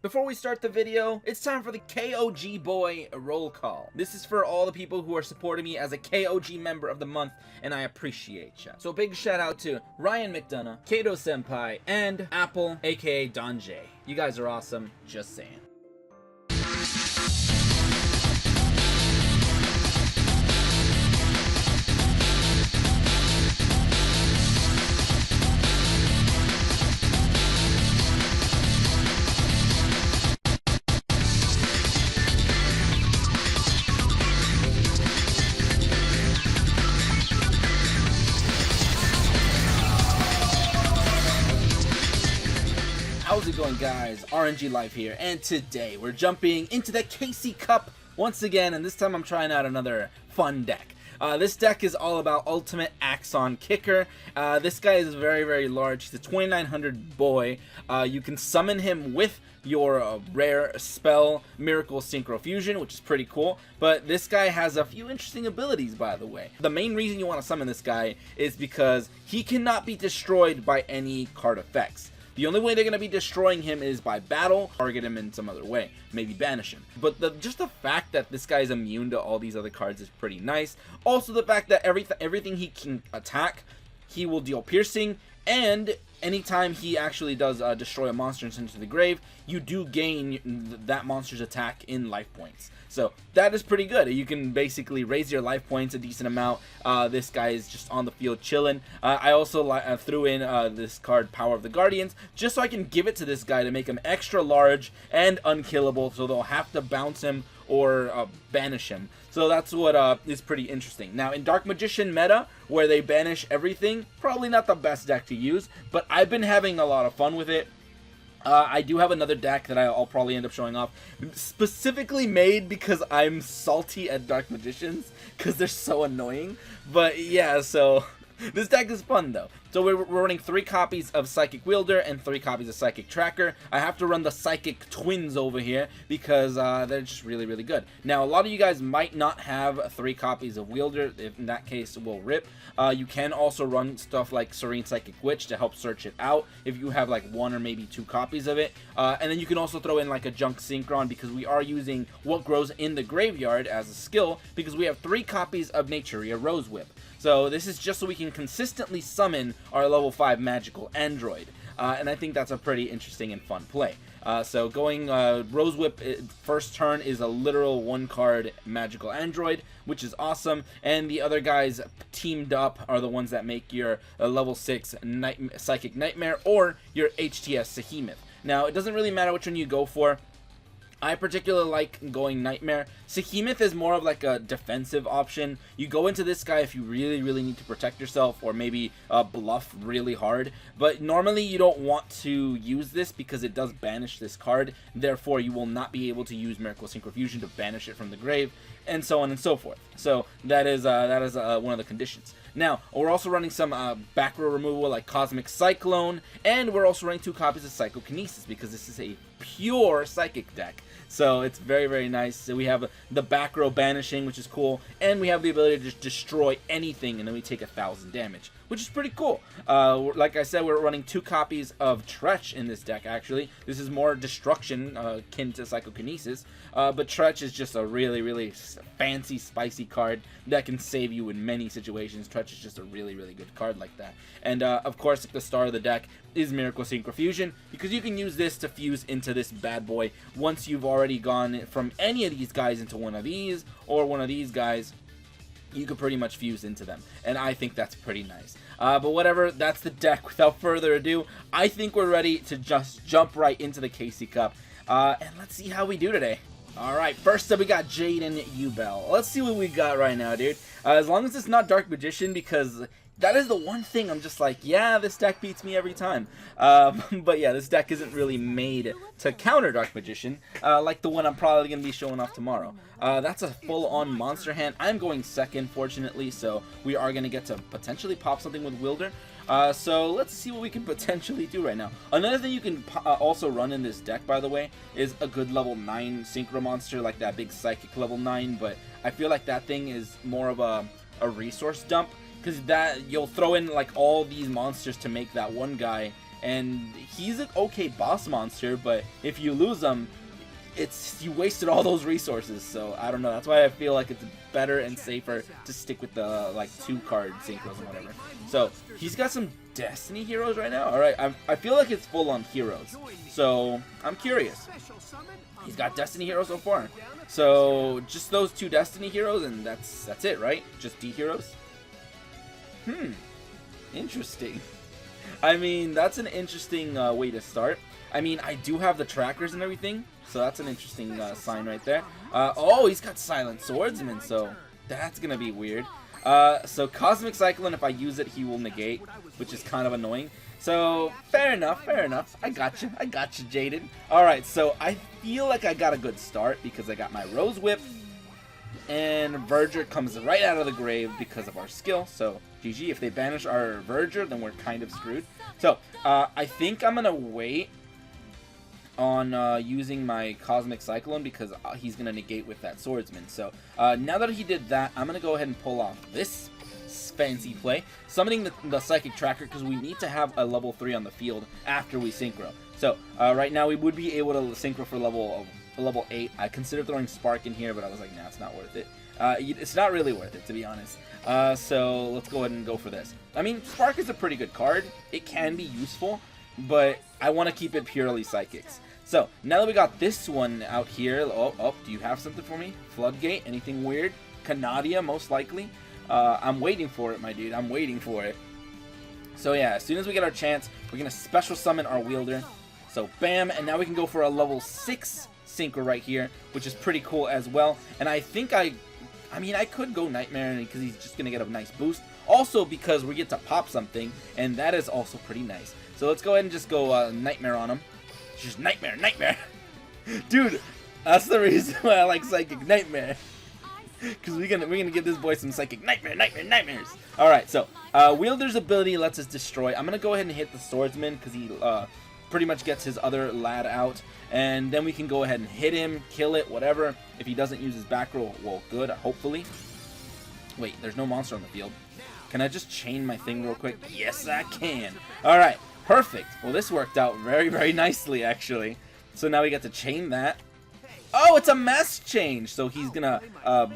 Before we start the video, it's time for the KOG Boy roll call. This is for all the people who are supporting me as a KOG member of the month, and I appreciate ya. So big shout out to Ryan McDonough, Kato Senpai, and Apple, aka Donjay. You guys are awesome, just saying. How's it going, guys? RNG Live here, and today we're jumping into the KC Cup once again, and this time I'm trying out another fun deck. This deck is all about Ultimate Axon Kicker. This guy is very large. He's a 2900 boy. You can summon him with your rare spell, Miracle Synchro Fusion, which is pretty cool. But this guy has a few interesting abilities, by the way. The main reason you want to summon this guy is because he cannot be destroyed by any card effects. The only way they're going to be destroying him is by battle, target him in some other way, maybe banish him. But just the fact that this guy is immune to all these other cards is pretty nice. Also the fact that everything he can attack, he will deal piercing, and anytime he actually does destroy a monster and send it to the grave, you do gain that monster's attack in life points. So that is pretty good. You can basically raise your life points a decent amount. This guy is just on the field chilling. I also threw in this card, Power of the Guardians, just so I can give it to this guy to make him extra large and unkillable, so they'll have to bounce him or banish him. So that's what is pretty interesting. Now in Dark Magician meta, where they banish everything, probably not the best deck to use, but I've been having a lot of fun with it. I do have another deck that I'll probably end up showing off, specifically made because I'm salty at Dark Magicians, because they're so annoying. But yeah, so this deck is fun though. So we're running 3 copies of Psychic Wielder and 3 copies of Psychic Tracker. I have to run the Psychic Twins over here because they're just really good. Now a lot of you guys might not have 3 copies of Wielder. In that case, we'll rip. You can also run stuff like Serene Psychic Witch to help search it out if you have like 1 or maybe 2 copies of it. And then you can also throw in like a Junk Synchron, because we are using What Grows in the Graveyard as a skill, because we have 3 copies of Naturia Rose Whip. So this is just so we can consistently summon our level 5 magical android. And I think that's a pretty interesting and fun play. So going Rose Whip, first turn is a literal 1-card magical android, which is awesome. And the other guys teamed up are the ones that make your level 6 Psychic Nightmare or your HTS Sahemith. Now it doesn't really matter which one you go for. I particularly like going Nightmare. Sahemith is more of like a defensive option. You go into this guy if you really need to protect yourself, or maybe bluff really hard. But normally you don't want to use this because it does banish this card. Therefore, you will not be able to use Miracle Synchro Fusion to banish it from the grave, and so on and so forth. So that is one of the conditions. Now, we're also running some back row removal like Cosmic Cyclone, and we're also running 2 copies of Psychokinesis because this is a pure Psychic deck. So it's very nice. So we have the back row banishing, which is cool, and we have the ability to just destroy anything, and then we take 1000 damage, which is pretty cool. Like I said, we're running 2 copies of Tretch in this deck, actually. This is more destruction, akin to Psychokinesis, but Tretch is just a really fancy, spicy card that can save you in many situations. Tretch is just a really good card like that. And of course, the star of the deck is Miracle Synchro Fusion, because you can use this to fuse into this bad boy once you've already gone from any of these guys into one of these, or one of these guys. You could pretty much fuse into them, and I think that's pretty nice. But whatever, that's the deck. Without further ado, I think we're ready to just jump right into the KC Cup, and let's see how we do today. Alright, first up we got Jaden Ubel. Let's see what we got right now, dude. As long as it's not Dark Magician, because that is the one thing I'm just like, yeah, this deck beats me every time. But yeah, this deck isn't really made to counter Dark Magician, like the one I'm probably going to be showing off tomorrow. That's a full-on monster hand. I'm going second, fortunately, so we are going to get to potentially pop something with Wielder. So let's see what we can potentially do right now. Another thing you can also run in this deck, by the way, is a good level 9 Synchro monster, like that big Psychic level 9, but I feel like that thing is more of a resource dump, because that you'll throw in like all these monsters to make that one guy, and he's an okay boss monster, but if you lose him, you wasted all those resources. So I don't know, that's why I feel like it's better and safer to stick with the like 2-card synchros and whatever. So he's got some Destiny heroes right now. Alright, I feel like it's full on heroes, so I'm curious. He's got Destiny heroes so far, so just those 2 Destiny heroes, and that's it, right? Just D heroes. Interesting. I mean, that's an interesting way to start. I mean, I do have the trackers and everything, so that's an interesting sign right there. Oh, he's got Silent Swordsman, so that's gonna be weird. So Cosmic Cyclone, if I use it, he will negate, which is kind of annoying. So fair enough, fair enough. I got you, Jaden. All right, so I feel like I got a good start because I got my Rose Whip, and Verger comes right out of the grave because of our skill. So GG. If they banish our Verger, then we're kind of screwed. So I think I'm gonna wait on using my Cosmic Cyclone because he's gonna negate with that Swordsman. So now that he did that, I'm gonna go ahead and pull off this fancy play, summoning the Psychic Tracker, because we need to have a level 3 on the field after we synchro. So right now we would be able to synchro for level 8. I considered throwing Spark in here, but I was like, nah, it's not worth it. It's not really worth it, to be honest. So let's go ahead and go for this. I mean, Spark is a pretty good card. It can be useful, but I want to keep it purely Psychics. So now that we got this one out here, oh, do you have something for me? Floodgate? Anything weird? Canadia, most likely. I'm waiting for it, my dude. I'm waiting for it. So yeah, as soon as we get our chance, we're gonna special summon our wielder. So bam, and now we can go for a level 6 synchro right here, which is pretty cool as well. And I think I mean, I could go Nightmare because he's just gonna get a nice boost. Also because we get to pop something, and that is also pretty nice. So let's go ahead and just go Nightmare on him. Just Nightmare. Dude, that's the reason why I like Psychic Nightmare. Because we're gonna give this boy some Psychic Nightmares. Alright, so Wielder's ability lets us destroy. I'm gonna go ahead and hit the Swordsman because he pretty much gets his other lad out. And then we can go ahead and hit him, kill it, whatever. If he doesn't use his back row, well, good, hopefully. Wait, there's no monster on the field. Can I just chain my thing real quick? Yes, I can. Alright, perfect. Well, this worked out very, very nicely, actually. So now we get to chain that. Oh, it's a mass change, so he's gonna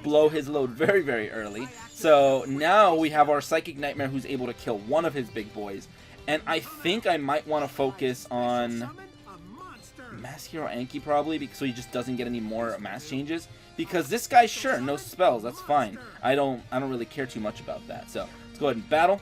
blow his load very, very early. So now we have our Psychic Nightmare who's able to kill one of his big boys. And I think I might want to focus on Mass Hero Anki probably, so he just doesn't get any more mass changes. Because this guy, sure, no spells, that's fine. I don't really care too much about that. So let's go ahead and battle.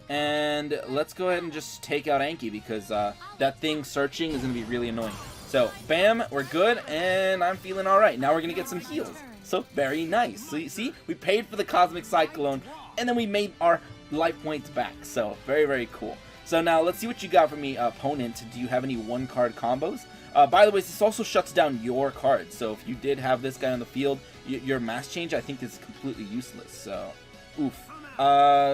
And let's go ahead and just take out Anki because that thing searching is gonna be really annoying. So, bam, we're good, and I'm feeling alright. Now we're going to get some heals. So, very nice. So, you see, we paid for the Cosmic Cyclone, and then we made our life points back. So, very, very cool. So, now, let's see what you got for me, opponent. Do you have any one-card combos? By the way, this also shuts down your cards. So, if you did have this guy on the field, your mass change, I think, is completely useless. So, oof.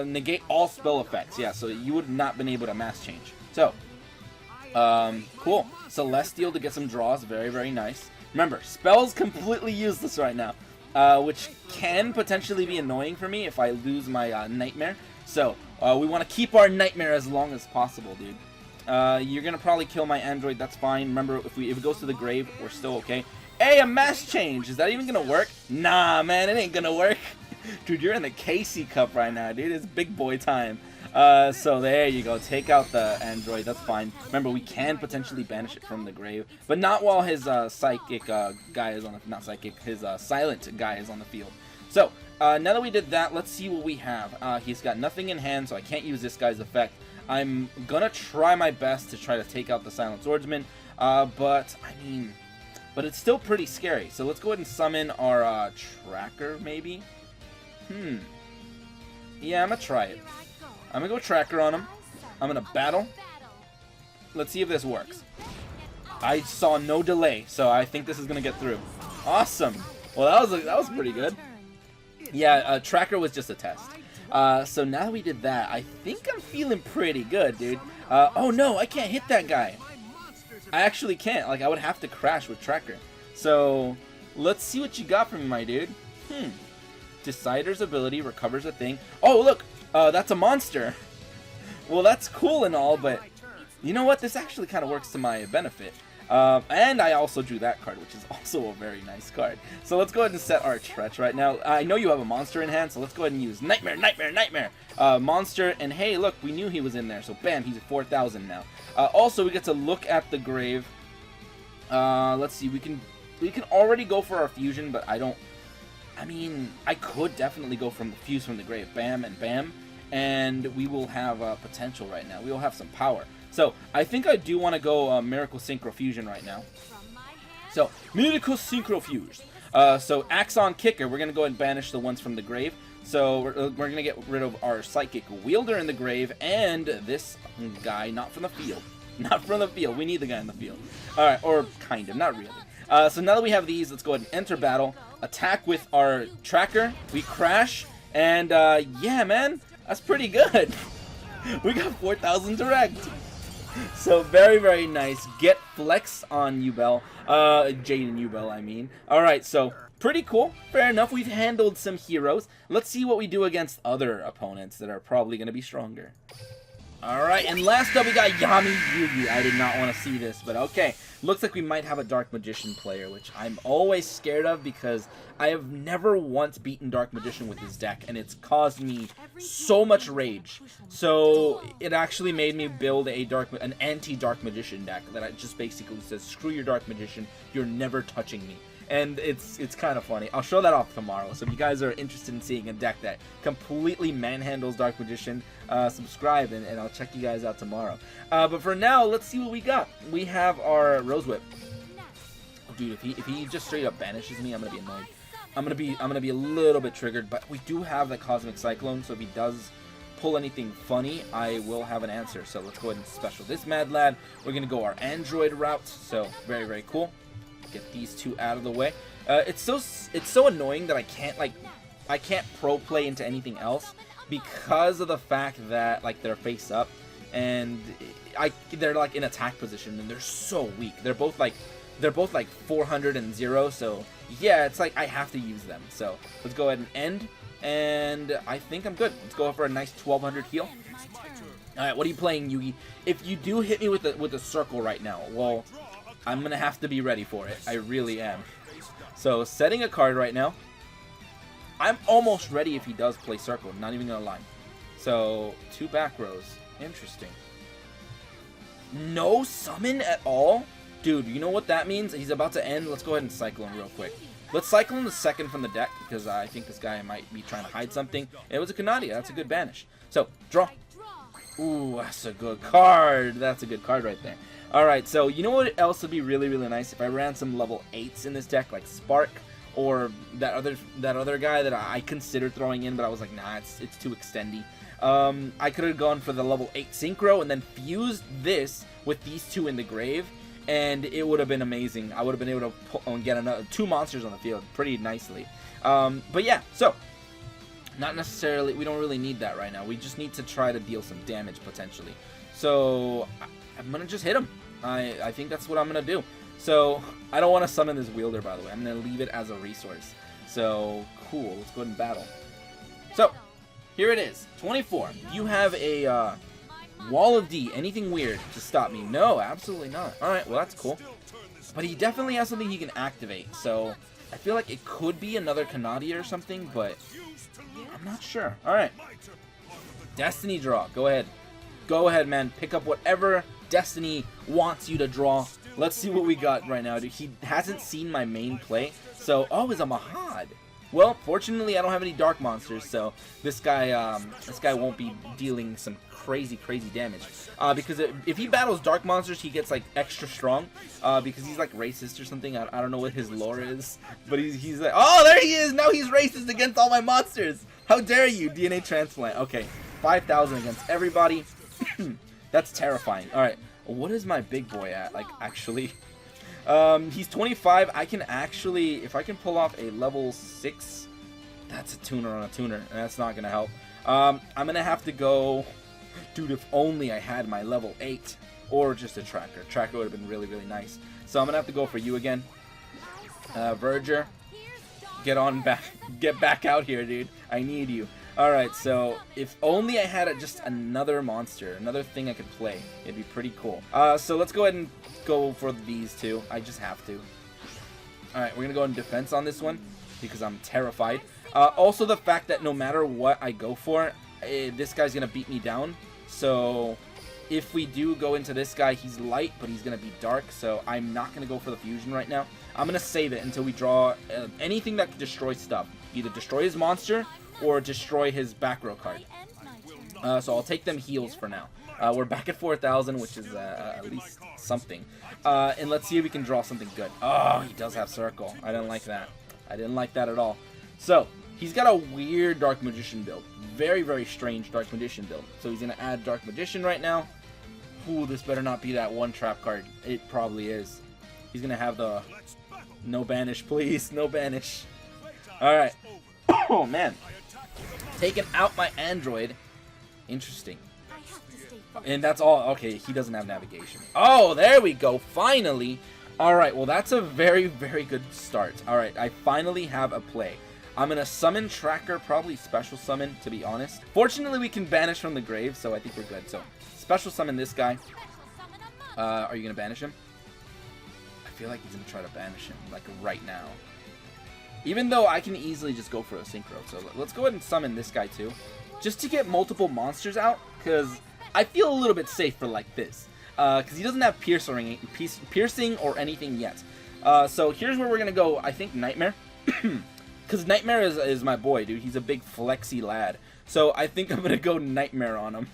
Negate all spell effects. Yeah, so you would not been able to mass change. So, cool. Celestial to get some draws, very, very nice. Remember, spells completely useless right now, which can potentially be annoying for me if I lose my Nightmare. So, we want to keep our Nightmare as long as possible, dude. You're gonna probably kill my Android, that's fine. Remember, if it goes to the grave, we're still okay. Hey, a mass change! Is that even gonna work? Nah, man, it ain't gonna work. Dude, you're in the KC Cup right now, dude. It's big boy time. So there you go. Take out the Android. That's fine. Remember, we can potentially banish it from the grave, but not while his psychic guy is on the his silent guy is on the field. So now that we did that, let's see what we have. He's got nothing in hand, so I can't use this guy's effect. I'm gonna try my best to try to take out the Silent Swordsman, but it's still pretty scary. So let's go ahead and summon our tracker, maybe. Yeah, I'm gonna try it. I'm gonna go tracker on him. I'm gonna battle. Let's see if this works. I saw no delay, so I think this is gonna get through. Awesome. Well, that was pretty good. Yeah, tracker was just a test. So now that we did that, I think I'm feeling pretty good, dude. Oh no, I can't hit that guy. I actually can't. Like, I would have to crash with tracker. So let's see what you got from me, my dude. Decider's ability recovers a thing. Oh, look. That's a monster. Well, that's cool and all, but You know what? This actually kind of works to my benefit. And I also drew that card, which is also a very nice card. So let's go ahead and set our Tretch right now. I know you have a monster in hand, so let's go ahead and use Nightmare, Nightmare, Nightmare. Monster, and hey, look, we knew he was in there, so bam, he's at 4,000 now. Also, we get to look at the grave. Let's see, we can already go for our fusion, but I mean, I could definitely go from the fuse from the grave, bam and bam, and we will have potential right now. We will have some power. So, I think I do want to go Miracle Synchro Fusion right now. So, Miracle Synchro Fuse. So, Axon Kicker, we're going to go ahead and banish the ones from the grave. So, we're going to get rid of our Psychic Wielder in the grave, and this guy, not from the field. Not from the field. We need the guy in the field. Alright, or kind of, not really. So, now that we have these, let's go ahead and enter battle. Attack with our Tracker. We crash, and yeah, man, that's pretty good. We got 4,000 direct. So, very, very nice. Get Flex on Yubel. Jaden Yubel, I mean. Alright, so, pretty cool. Fair enough. We've handled some heroes. Let's see what we do against other opponents that are probably going to be stronger. Alright, and last up we got Yami Yugi. I did not want to see this, but okay. Looks like we might have a Dark Magician player, which I'm always scared of because I have never once beaten Dark Magician with his deck, and it's caused me so much rage. So it actually made me build an anti-Dark Magician deck that just basically says, screw your Dark Magician, you're never touching me. And it's kind of funny. I'll show that off tomorrow. So if you guys are interested in seeing a deck that completely manhandles Dark Magician, subscribe and I'll check you guys out tomorrow. But for now, let's see what we got. We have our Rose Whip. Dude, if he just straight up banishes me, I'm gonna be annoyed. I'm gonna be a little bit triggered. But we do have the Cosmic Cyclone, so if he does pull anything funny, I will have an answer. So let's go ahead and special this Mad Lad. We're gonna go our Android route. So very, very cool. Get these two out of the way. It's so annoying that I can't pro play into anything else because of the fact that like they're face up and they're like in attack position and they're so weak. They're both like 400 and 0. So yeah, it's like I have to use them. So let's go ahead and end, and I think I'm good. Let's go for a nice 1200 heal. All right, what are you playing, Yugi? If you do hit me with the circle right now, well, I'm going to have to be ready for it. I really am. So, setting a card right now. I'm almost ready if he does play circle. Not even going to lie. So, 2 back rows. Interesting. No summon at all? Dude, you know what that means? He's about to end. Let's go ahead and cycle him real quick. Let's cycle him the second from the deck because I think this guy might be trying to hide something. It was a Canadia. That's a good banish. So, draw. Ooh, that's a good card. That's a good card right there. Alright, so you know what else would be really, really nice? If I ran some level 8s in this deck, like Spark, or that other guy that I considered throwing in, but I was like, nah, it's too extendy. I could have gone for the level 8 Synchro and then fused this with these two in the grave, and it would have been amazing. I would have been able to get another 2 monsters on the field pretty nicely. But yeah, so not necessarily, we don't really need that right now. We just need to try to deal some damage potentially. So I'm gonna just hit him. I think that's what I'm gonna do. So I don't want to summon this wielder, by the way. I'm gonna leave it as a resource. So cool. Let's go ahead and battle. So here it is. 24. You have a Wall of D. Anything weird to stop me? No, absolutely not. All right. Well, that's cool. But he definitely has something he can activate. So I feel like it could be another Canadia or something, but I'm not sure. All right. Destiny draw. Go ahead. Go ahead, man. Pick up whatever Destiny wants you to draw. Let's see what we got right now. Dude, he hasn't seen my main play. So, oh, it's a Mahad. Well, fortunately, I don't have any dark monsters, so this guy won't be dealing some crazy damage. Because if he battles dark monsters, he gets like extra strong. Because he's like racist or something. I don't know what his lore is, but he's like, oh, there he is. Now he's racist against all my monsters. How dare you, DNA transplant? Okay, 5,000 against everybody. That's terrifying. All right, what is my big boy at? Like, actually, he's 25. I can actually, if I can pull off a level 6, that's a tuner on a tuner, and that's not gonna help. I'm gonna have to go, dude. If only I had my level 8 or just a tracker. Tracker would have been really nice. So I'm gonna have to go for you again, Verger. Get back out here, dude. I need you. Alright, so if only I had just another monster, another thing I could play, it'd be pretty cool. So let's go ahead and go for these two. I just have to. Alright, we're gonna go in defense on this one because I'm terrified. Also the fact that no matter what I go for, this guy's gonna beat me down. So if we do go into this guy, he's light, but he's gonna be dark. So I'm not gonna go for the fusion right now. I'm gonna save it until we draw anything that can destroy stuff. Either destroy his monster or destroy his back row card. So I'll take them heals for now. We're back at 4,000, which is at least something. And let's see if we can draw something good. Oh, he does have Circle. I didn't like that. I didn't like that at all. So he's got a weird Dark Magician build. Very, very strange Dark Magician build. So he's going to add Dark Magician right now. Ooh, this better not be that one trap card. It probably is. He's going to have the... No banish, please. No banish. Alright. Oh, man. Taking out my android. Interesting. And that's all. Okay, he doesn't have navigation. Oh, there we go. Finally. Alright, well, that's a very, very good start. Alright, I finally have a play. I'm going to summon Tracker, probably special summon, to be honest. Fortunately, we can banish from the grave, so I think we're good. So, special summon this guy. Are you going to banish him? I feel like he's going to try to banish him, like, right now. Even though I can easily just go for a synchro. So, let's go ahead and summon this guy, too. Just to get multiple monsters out, because I feel a little bit safe for, like, this. Because he doesn't have piercing or anything yet. So, here's where we're going to go, I think, Nightmare. Because Nightmare is my boy, dude. He's a big flexy lad. So I think I'm going to go Nightmare on him.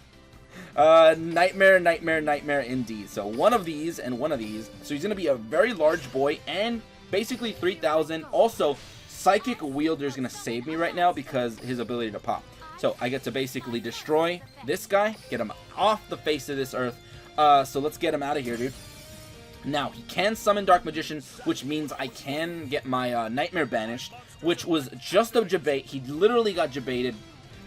Nightmare, Nightmare, Nightmare indeed. So one of these and one of these. So he's going to be a very large boy and basically 3,000. Also, Psychic Wielder is going to save me right now because his ability to pop. So I get to basically destroy this guy, get him off the face of this earth. So let's get him out of here, dude. Now, he can summon Dark Magician, which means I can get my Nightmare banished, which was just a jabait. He literally got jabaited.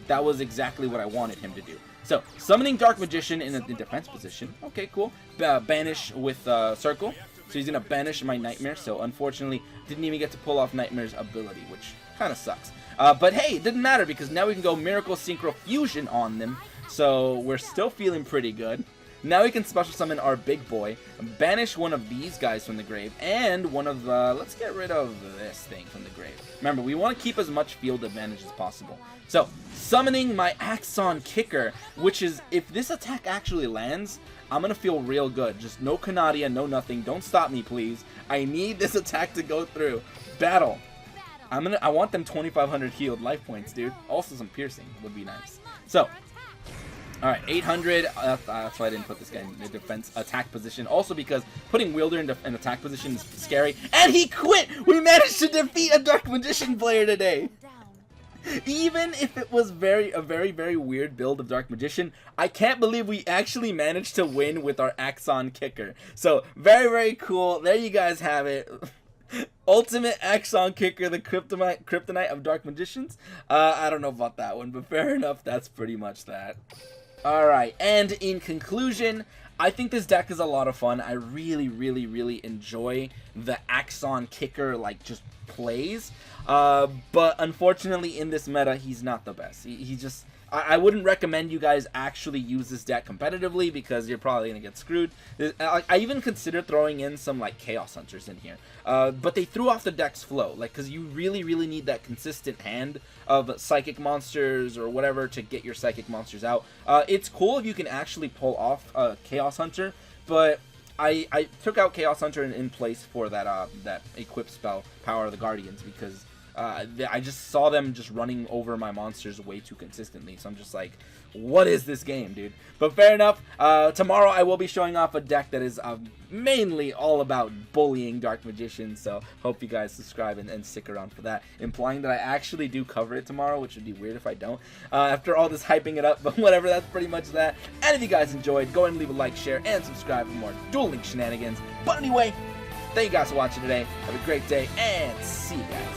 That was exactly what I wanted him to do. So, summoning Dark Magician in a defense position. Okay, cool. Banish with Circle. So he's going to banish my Nightmare. So, unfortunately, didn't even get to pull off Nightmare's ability, which kind of sucks. But hey, it didn't matter because now we can go Miracle Synchro Fusion on them. So, we're still feeling pretty good. Now we can special summon our big boy, banish one of these guys from the grave, and one of the... Let's get rid of this thing from the grave. Remember, we want to keep as much field advantage as possible. So, summoning my Axon Kicker, which is, if this attack actually lands, I'm going to feel real good. Just no Canadia, no nothing. Don't stop me, please. I need this attack to go through. Battle. I want them 2,500 healed life points, dude. Also some piercing would be nice. So... Alright, 800, that's why I didn't put this guy in the defense attack position. Also because putting Wielder in an attack position is scary. And he quit! We managed to defeat a Dark Magician player today! Even if it was a very, very weird build of Dark Magician, I can't believe we actually managed to win with our Axon Kicker. So, very, very cool. There you guys have it. Ultimate Axon Kicker, the kryptonite of Dark Magicians. I don't know about that one, but fair enough, that's pretty much that. Alright, and in conclusion, I think this deck is a lot of fun. I really, really, really enjoy the Axon Kicker, like, just plays. But unfortunately, in this meta, he's not the best. He just... I wouldn't recommend you guys actually use this deck competitively because you're probably going to get screwed. I even considered throwing in some, like, Chaos Hunters in here. But they threw off the deck's flow, like, because you really, really need that consistent hand of Psychic monsters or whatever to get your Psychic monsters out. It's cool if you can actually pull off a Chaos Hunter, but I took out Chaos Hunter in place for that equip spell, Power of the Guardians, because... I just saw them just running over my monsters way too consistently. So I'm just like, what is this game, dude? But fair enough. Tomorrow I will be showing off a deck that is mainly all about bullying Dark Magicians. So hope you guys subscribe and stick around for that. Implying that I actually do cover it tomorrow, which would be weird if I don't. After all this hyping it up, but whatever, that's pretty much that. And if you guys enjoyed, go ahead and leave a like, share, and subscribe for more Duel Link shenanigans. But anyway, thank you guys for watching today. Have a great day, and see you guys.